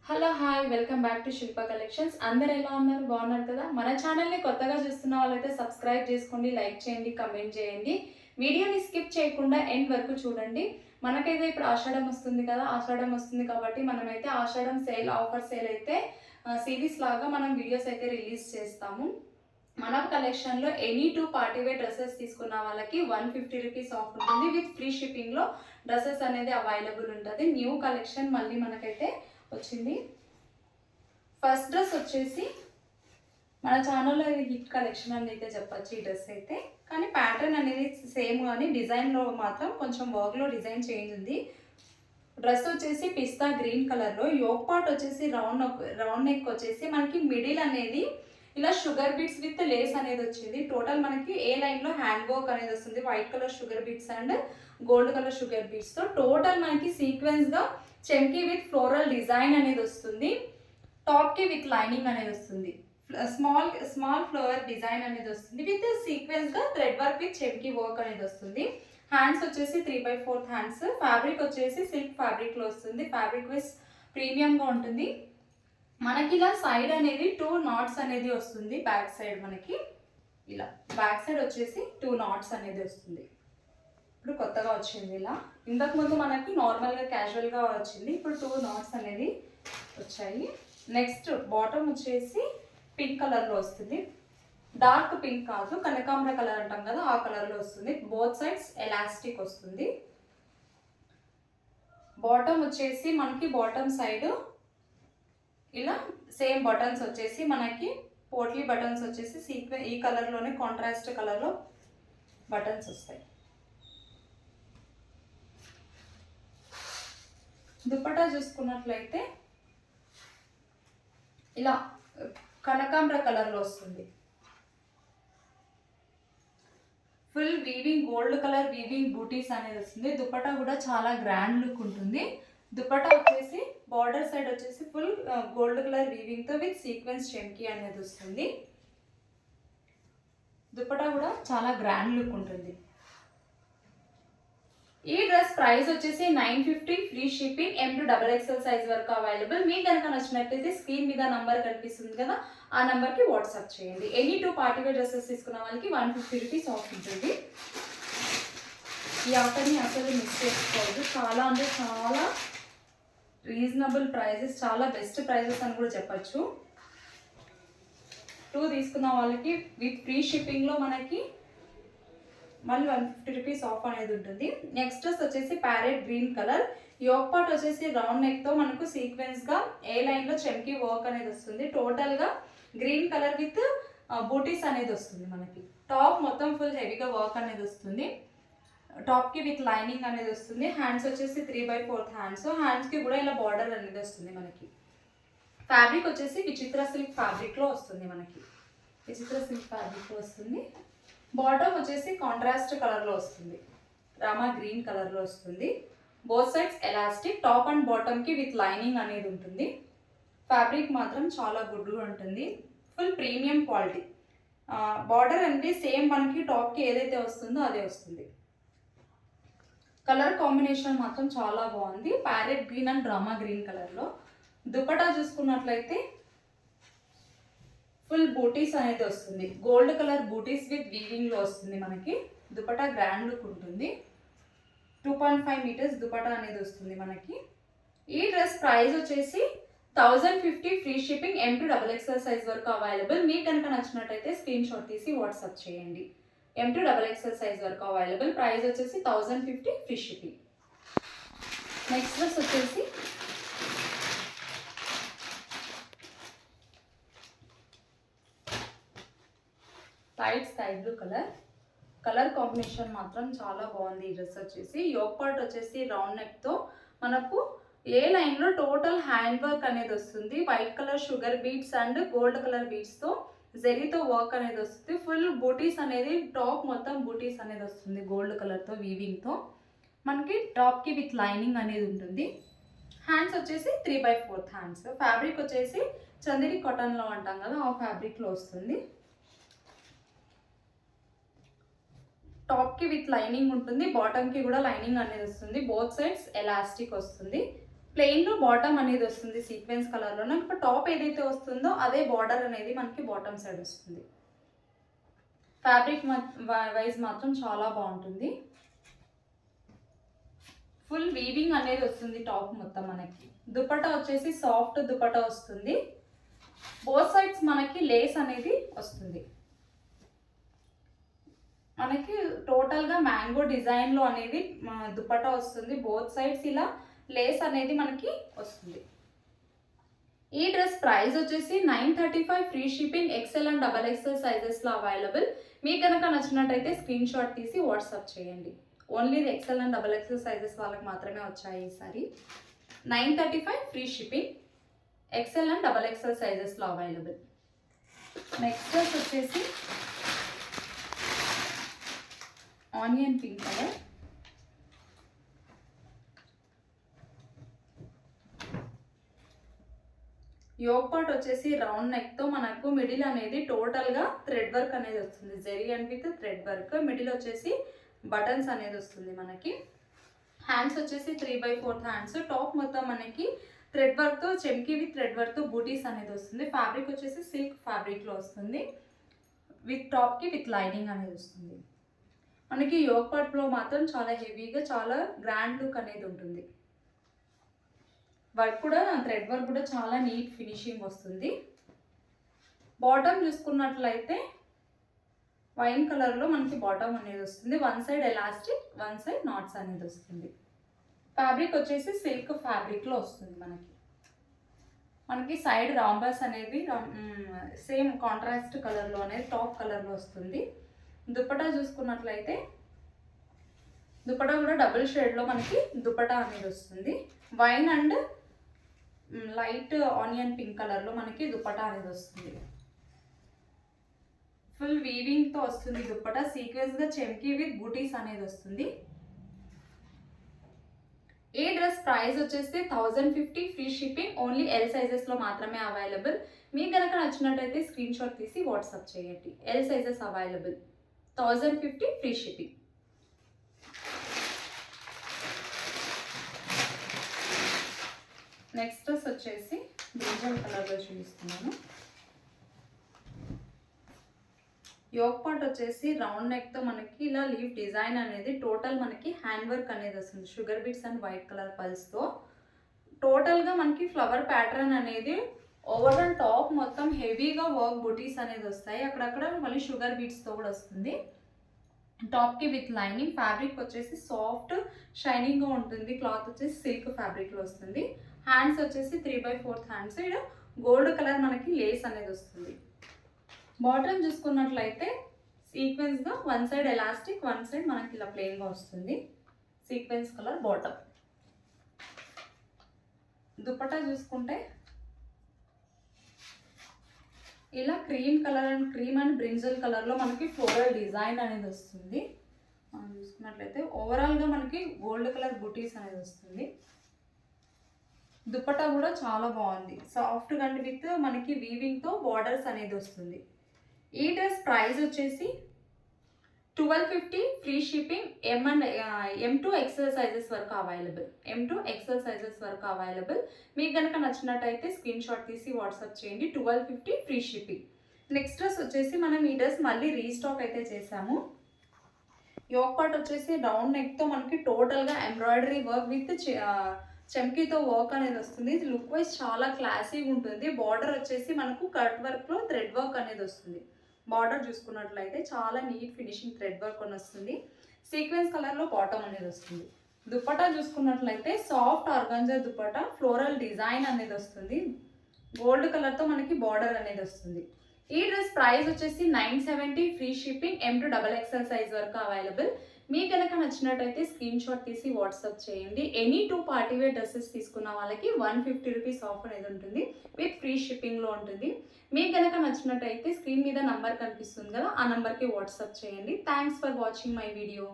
Hello hi welcome back to Shilpa collections. అందరు ఎలా ఉన్నారు? బాగున్నారు కదా? మన ఛానల్ని కొత్తగా చూస్తున్న వాళ్ళైతే సబ్స్క్రైబ్ చేసుకోండి, లైక్ చేయండి, కమెంట్ చేయండి. వీడియోని స్కిప్ చేయకుండా ఎండ్ వరకు చూడండి. మనకైతే ఇప్పుడు ఆషాఢం వస్తుంది కదా, ఆషాఢం వస్తుంది కాబట్టి మనమైతే ఆషాఢం సేల్ ఆఫర్ సేల్ అయితే సిరీస్ లాగా మనం వీడియోస్ అయితే రిలీజ్ చేస్తాము. మన కలెక్షన్లో ఎనీ టూ పార్టీవేర్ డ్రెస్సెస్ తీసుకున్న వాళ్ళకి 150 రూపీస్ ఆఫ్ ఉంటుంది. విత్ ఫ్రీ షిప్పింగ్లో డ్రెస్సెస్ అనేది అవైలబుల్ ఉంటుంది. న్యూ కలెక్షన్ మళ్ళీ మనకైతే వచ్చింది. ఫస్ట్ డ్రెస్ వచ్చేసి మన ఛానల్లో ఇది హిట్ కలెక్షన్ అని అయితే చెప్పచ్చు. ఈ డ్రెస్ అయితే కానీ ప్యాటర్న్ అనేది సేమ్, కానీ డిజైన్లో మాత్రం కొంచెం వర్క్లో డిజైన్ చేంజ్ ఉంది. డ్రెస్ వచ్చేసి పిస్తా గ్రీన్ కలర్లో, యోక్ పార్ట్ వచ్చేసి రౌండ్ నెక్ వచ్చేసి మనకి మిడిల్ అనేది ఇలా షుగర్ బీట్స్ విత్ లేస్ అనేది వచ్చింది. టోటల్ మనకి ఏ లైన్లో హ్యాండ్ వర్క్ అనేది వస్తుంది. White colour sugar beads and gold colour sugar బీట్స్తో టోటల్ మనకి సీక్వెన్స్గా చెంకీ విత్ ఫ్లోరల్ డిజైన్ అనేది వస్తుంది. టాప్కి విత్ లైనింగ్ అనేది వస్తుంది. స్మాల్ ఫ్లవర్ డిజైన్ అనేది వస్తుంది. విత్ సీక్వెన్స్గా థ్రెడ్ వర్క్ విత్ చెంకీ వర్క్ అనేది వస్తుంది. హ్యాండ్స్ వచ్చేసి 3/4 హ్యాండ్స్. ఫ్యాబ్రిక్ వచ్చేసి సిల్క్ ఫ్యాబ్రిక్లో వస్తుంది. ఫ్యాబ్రిక్ వైస్ ప్రీమియంగా ఉంటుంది. మనకి ఇలా సైడ్ అనేది 2 నాట్స్ అనేది వస్తుంది. బ్యాక్ సైడ్ మనకి ఇలా బ్యాక్ సైడ్ వచ్చేసి 2 నాట్స్ అనేది వస్తుంది. ఇప్పుడు కొత్తగా వచ్చింది ఇలా. ఇంతకుముందు మనకి నార్మల్గా క్యాజువల్గా వచ్చింది, ఇప్పుడు 2 నాట్స్ అనేది వచ్చాయి. నెక్స్ట్ బాటమ్ వచ్చేసి పింక్ కలర్లో వస్తుంది. డార్క్ పింక్ కాదు, కనకాంబర కలర్ అంటాం కదా, ఆ కలర్లో వస్తుంది. బోత్ సైడ్స్ ఎలాస్టిక్ వస్తుంది. బాటమ్ వచ్చేసి మనకి బాటమ్ సైడ్ ఇలా సేమ్ బటన్స్ వచ్చేసి మనకి పోట్లీ బటన్స్ వచ్చేసి ఈ కలర్లోనే కాంట్రాస్ట్ కలర్లో బటన్స్ వస్తాయి. దుపట్టా చూసుకున్నట్లయితే ఇలా కనకాంబర కలర్లో వస్తుంది. Full weaving gold colour weaving బూటీస్ అనేది వస్తుంది. దుపట్టా కూడా చాలా గ్రాండ్ లుక్ ఉంటుంది. దుపట్టా వచ్చేసి బార్డర్ సైడ్ వచ్చేసి ఫుల్ గోల్డ్ కలర్ వీవింగ్తో విత్ సీక్వెన్స్ చెంకీ అనేది వస్తుంది. దుపట్టా కూడా చాలా గ్రాండ్ లుక్ ఉంటుంది. ఈ డ్రెస్ ప్రైస్ వచ్చేసి 950, ఫ్రీ షిప్పింగ్, M2XXL సైజ్ వరకు అవైలబుల్. మీకు కనుక నచ్చినట్లయితే స్క్రీన్ మీద నంబర్ కనిపిస్తుంది కదా, ఆ నంబర్కి వాట్సాప్ చేయండి. ఎనీ టూ పార్టీవేర్ డ్రెస్సెస్ తీసుకున్న వాళ్ళకి 150 రూపీస్ ఆఫ్ ఉంటుంది. ఈ ఆఫర్ని అసలు మిస్ చేసుకోవద్దు. చాలా అంటే చాలా రీజనబుల్ ప్రైజెస్, చాలా బెస్ట్ ప్రైజెస్ అని కూడా చెప్పచ్చు. 2 తీసుకున్న వాళ్ళకి విత్ ఫ్రీ షిప్పింగ్లో మనకి మళ్ళీ 150 రూపీస్ ఆఫ్ అనేది ఉంటుంది. నెక్స్ట్ డ్రెస్ వచ్చేసి parrot green colour, yoke part వచ్చేసి రౌండ్ నెక్తో మనకు సీక్వెన్స్గా ఏ లైన్లో చెంకీ వర్క్ అనేది వస్తుంది. టోటల్గా గ్రీన్ కలర్ విత్ బూటీస్ అనేది వస్తుంది. మనకి టాప్ మొత్తం ఫుల్ హెవీగా వర్క్ అనేది వస్తుంది. టాప్కి విత్ లైనింగ్ అనేది వస్తుంది. హ్యాండ్స్ వచ్చేసి 3/4 హ్యాండ్స్. హ్యాండ్స్కి కూడా ఇలా బార్డర్ అనేది వస్తుంది. మనకి ఫ్యాబ్రిక్ వచ్చేసి విచిత్ర సిల్క్ ఫ్యాబ్రిక్లో వస్తుంది. మనకి విచిత్ర సిల్క్ ఫ్యాబ్రిక్లో వస్తుంది. బాటమ్ వచ్చేసి కాంట్రాస్ట్ కలర్లో వస్తుంది. రామా గ్రీన్ కలర్లో వస్తుంది. Both sides elastic. Top and బాటమ్కి విత్ లైనింగ్ అనేది ఉంటుంది. ఫ్యాబ్రిక్ మాత్రం చాలా గుడ్గా ఉంటుంది. Full premium quality. బార్డర్ అనేది సేమ్ మనకి టాప్కి ఏదైతే వస్తుందో అదే వస్తుంది. కలర్ కాంబినేషన్ మాత్రం చాలా బాగుంది. Parrot green and drama green కలర్లో. దుపట్టా చూసుకున్నట్లయితే ఫుల్ బూటీస్ అనేది వస్తుంది. గోల్డ్ కలర్ బూటీస్ విత్ వీవింగ్లో వస్తుంది. మనకి దుపట్టా గ్రాండ్ లుక్ ఉంటుంది. 2.5 మీటర్స్ దుపట్టా అనేది వస్తుంది మనకి. ఈ డ్రెస్ ప్రైస్ వచ్చేసి 1050, ఫ్రీ షిప్పింగ్, M2XXL సైజ్ వరకు అవైలబుల్. మీకు కనుక నచ్చినట్టయితే స్క్రీన్ షాట్ తీసి వాట్సాప్ చేయండి. M2XXL సైజ్ వరకు అవైలబుల్. ప్రైస్ వచ్చేసి 1050, ఫ్రీ షిప్పింగ్. నెక్స్ట్ డ్రెస్ వచ్చేసి light sky blue colour combination మాత్రం చాలా బాగుంది. ఈ డ్రెస్ వచ్చేసి యోక్ పార్ట్ వచ్చేసి రౌండ్ నెక్తో మనకు ఏ లైన్లో టోటల్ హ్యాండ్ వర్క్ అనేది వస్తుంది. White colour sugar beads and gold colour బీట్స్తో జెరీతో వర్క్ అనేది వస్తుంది. ఫుల్ బూటీస్ అనేది టాప్ మొత్తం బూటీస్ అనేది వస్తుంది. గోల్డ్ కలర్తో వీవింగ్తో మనకి టాప్కి విత్ లైనింగ్ అనేది ఉంటుంది. హ్యాండ్స్ వచ్చేసి 3/4 హ్యాండ్స్. ఫ్యాబ్రిక్ వచ్చేసి చందేరి కాటన్లో అంటాం కదా, ఆ ఫ్యాబ్రిక్లో వస్తుంది. టాప్కి విత్ లైనింగ్ ఉంటుంది. బాటమ్కి కూడా లైనింగ్ అనేది వస్తుంది. బోత్ సైడ్స్ ఎలాస్టిక్ వస్తుంది. ప్లెయిన్లో బాటమ్ అనేది వస్తుంది సీక్వెన్స్ కలర్లో. ఇప్పుడు టాప్ ఏదైతే వస్తుందో అదే బార్డర్ అనేది మనకి బాటమ్ సైడ్ వస్తుంది. ఫ్యాబ్రిక్ వైజ్ మాత్రం చాలా బాగుంటుంది. ఫుల్ వీవింగ్ అనేది వస్తుంది టాప్ మొత్తం మనకి. దుపట్టా వచ్చేసి సాఫ్ట్ దుపట్టా వస్తుంది. బోత్ సైడ్స్ మనకి లేస్ అనేది వస్తుంది. మనకి టోటల్గా మ్యాంగో డిజైన్లో అనేది దుపట్టా వస్తుంది. బోత్ సైడ్స్ ఇలా లేస్ అనేది మనకి వస్తుంది. ఈ డ్రెస్ ప్రైస్ వచ్చేసి 935, free shipping, XL and XXL సైజెస్లో అవైలబుల్. మీకు కనుక నచ్చినట్టయితే స్క్రీన్ షాట్ తీసి వాట్సాప్ చేయండి. Only XL and XXL sizes వాళ్ళకి మాత్రమే వచ్చాయి ఈసారి. 935 free shipping, XL and XXL సైజెస్లో అవైలబుల్. నెక్స్ట్ డ్రెస్ వచ్చేసి onion pink colour. Yoke part వచ్చేసి రౌండ్ నెక్తో మనకు మిడిల్ అనేది టోటల్గా థ్రెడ్ వర్క్ అనేది వస్తుంది. Zari and with thread work. Middle వచ్చేసి బటన్స్ అనేది వస్తుంది మనకి. హ్యాండ్స్ వచ్చేసి 3/4 హ్యాండ్స్. టాప్ మొత్తం మనకి థ్రెడ్ వర్క్తో, చెమ్కి విత్ థ్రెడ్ వర్క్తో బూటీస్ అనేది వస్తుంది. ఫ్యాబ్రిక్ వచ్చేసి సిల్క్ ఫ్యాబ్రిక్లో వస్తుంది. విత్ టాప్కి విత్ లైనింగ్ అనేది వస్తుంది. మనకి యోగ్ పార్ట్లో మాత్రం చాలా హెవీగా, చాలా గ్రాండ్ లుక్ అనేది ఉంటుంది. వర్క్ కూడా, థ్రెడ్ వర్క్ కూడా చాలా నీట్ ఫినిషింగ్ వస్తుంది. బాటమ్ చూసుకున్నట్లయితే వైన్ కలర్లో మనకి బాటమ్ అనేది వస్తుంది. One side elastic, one side knots అనేది వస్తుంది. ఫ్యాబ్రిక్ వచ్చేసి సిల్క్ ఫ్యాబ్రిక్లో వస్తుంది మనకి సైడ్ రాంబర్స్ అనేవి సేమ్ కాంట్రాస్ట్ కలర్లో అనేది టాప్ కలర్లో వస్తుంది. దుపట్టా చూసుకున్నట్లయితే దుపట్టా కూడా డబుల్ షేడ్లో మనకి దుపట్టా అనేది వస్తుంది. Wine and light onion pink కలర్లో మనకి దుపట్టా అనేది వస్తుంది. ఫుల్ వీవింగ్తో వస్తుంది దుపట్టా. సీక్వెన్స్గా చెమ్కి విత్ బూటీస్ అనేది వస్తుంది. ఈ డ్రెస్ ప్రైస్ వచ్చేసి 1050, ఫ్రీ షిప్పింగ్, ఓన్లీ ఎల్ సైజెస్లో మాత్రమే అవైలబుల్. మీకు కనుక నచ్చినట్టయితే స్క్రీన్ షాట్ తీసి వాట్సాప్ చేయండి. L sizes available. 1050 free shipping. Next dress వచ్చేసి బ్రింజల్ కలర్లో చూపిస్తున్నాను. యోగ్ పార్ట్ వచ్చేసి రౌండ్ నెక్తో మనకి ఇలా లీఫ్ డిజైన్ అనేది టోటల్ మనకి హ్యాండ్ వర్క్ అనేది వస్తుంది. Sugar beads and white colour పల్స్తో టోటల్గా మనకి ఫ్లవర్ ప్యాటర్న్ అనేది ఓవరాల్ టాప్ మొత్తం హెవీగా వర్క్ బుటీస్ అనేది వస్తాయి. అక్కడక్కడ మళ్ళీ షుగర్ బీట్స్తో కూడా వస్తుంది. టాప్కి విత్ లైనింగ్. ఫ్యాబ్రిక్ వచ్చేసి సాఫ్ట్ షైనింగ్గా ఉంటుంది. క్లాత్ వచ్చేసి సిల్క్ ఫ్యాబ్రిక్లో వస్తుంది. హ్యాండ్స్ వచ్చేసి 3/4 హ్యాండ్స్. ఇక్కడ గోల్డ్ కలర్ మనకి లేస్ అనేది వస్తుంది. బాటమ్ చూసుకున్నట్లయితే సీక్వెన్స్గా one side elastic, one side మనకి ఇలా ప్లెయిన్గా వస్తుంది. Sequence colour bottom. దుపట్టా చూసుకుంటే ఇలా క్రీమ్ అండ్ బ్రింజల్ కలర్లో మనకి ఫ్లోరల్ డిజైన్ అనేది వస్తుంది. మనం చూసుకున్నట్లయితే ఓవరాల్గా మనకి గోల్డ్ కలర్ బుటీస్ అనేది వస్తుంది. దుపట్టా కూడా చాలా బాగుంది. సాఫ్ట్గా అండ్ విత్ మనకి వీవింగ్తో బార్డర్స్ అనేది వస్తుంది. ఈ డ్రెస్ ప్రైస్ వచ్చేసి 1250, free shipping, M2 XL sizes వరకు అవైలబుల్. M2 XL సైజెస్ వరకు అవైలబుల్. మీకు కనుక నచ్చినట్టయితే స్క్రీన్ షాట్ తీసి వాట్సాప్ చేయండి. 1250 ఫ్రీ షిప్పింగ్. నెక్స్ట్ డ్రెస్ వచ్చేసి మనం ఈ డ్రెస్ మళ్ళీ రీస్టాక్ అయితే చేసాము. యోగ్ పార్ట్ వచ్చేసి రౌండ్ నెక్తో మనకి టోటల్గా ఎంబ్రాయిడరీ వర్క్ విత్ చెమ్కీతో వర్క్ అనేది వస్తుంది. ఇది లుక్ వైజ్ చాలా క్లాసీగా ఉంటుంది. బార్డర్ వచ్చేసి మనకు కట్ వర్క్లో థ్రెడ్ వర్క్ అనేది వస్తుంది. బార్డర్ చూసుకున్నట్లయితే చాలా నీట్ ఫినిషింగ్ థ్రెడ్ వర్క్ అని వస్తుంది. సీక్వెన్స్ కలర్లో బాటమ్ అనేది వస్తుంది. దుపట్టా చూసుకున్నట్లయితే soft organza dupatta, floral design అనేది వస్తుంది. గోల్డ్ కలర్తో మనకి బార్డర్ అనేది వస్తుంది. ఈ డ్రెస్ ప్రైస్ వచ్చేసి 970, free shipping, M2 XXL size వరకు అవైలబుల్. మీకు కనుక నచ్చినట్టయితే స్క్రీన్ షాట్ తీసి వాట్సాప్ చేయండి. ఎనీ 2 పార్టీ వేర్ డ్రెస్సెస్ తీసుకున్న వాళ్ళకి 150 రూపీస్ ఆఫ్ అనేది ఉంటుంది. విత్ ఫ్రీ షిప్పింగ్లో ఉంటుంది. మీకు కనుక నచ్చినట్టయితే స్క్రీన్ మీద నంబర్ కనిపిస్తుంది కదా, ఆ నెంబర్కి వాట్సాప్ చేయండి. Thanks for watching my video.